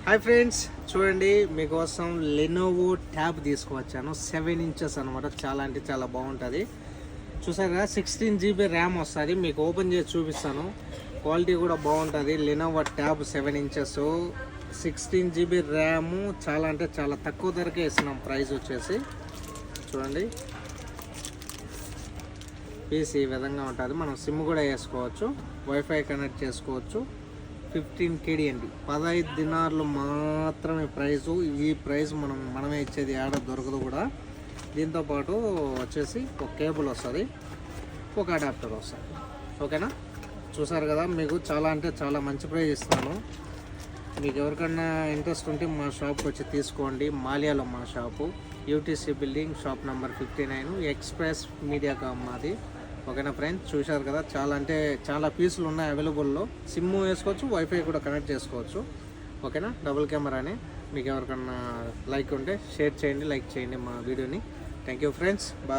Hi friends, చూడండి మీకోసం Lenovo tab తీసుకువచ్చాను. 7 inches అనమాట. చాలా అంటే చాలా బాగుంటుంది. చూసారా, 16 GB ర్యామ్ వస్తుంది. మీకు ఓపెన్ చేసి చూపిస్తాను. క్వాలిటీ కూడా బాగుంటుంది. Lenovo tab 7 inches 16 GB RAM. చాలా అంటే చాలా తక్కువ ధరకే ఇస్తున్నాం. ప్రైస్ వచ్చేసి చూడండి, పీస్ ఈ విధంగా ఉంటుంది. మనం సిమ్ కూడా వేసుకోవచ్చు, వైఫై కనెక్ట్ చేసుకోవచ్చు. 15 KD అండి. 15 దినార్లు మాత్రమే ప్రైజు. ఈ ప్రైస్ మనమే ఇచ్చేది ఆడ దొరకదు కూడా. దీంతోపాటు వచ్చేసి ఒక కేబుల్ వస్తుంది, ఒక అడాప్టర్ వస్తుంది. ఓకేనా, చూసారు కదా. మీకు చాలా అంటే చాలా మంచి ప్రైస్ ఇస్తాను. మీకు ఎవరికన్నా ఇంట్రెస్ట్ ఉంటే మా షాప్కి వచ్చి తీసుకోండి. మాలియాలో మా shop, UTC building, shop number 59, express media com మాది. ఓకేనా ఫ్రెండ్స్, చూశారు కదా. చాలా అంటే చాలా పీసులు ఉన్నాయి అవైలబుల్లో. సిమ్ వేసుకోవచ్చు, వైఫై కూడా కనెక్ట్ చేసుకోవచ్చు. ఓకేనా, డబుల్ కెమెరానే. మీకు ఎవరికన్నా లైక్ ఉంటే షేర్ చేయండి, లైక్ చేయండి మా వీడియోని. Thank you friends, bye.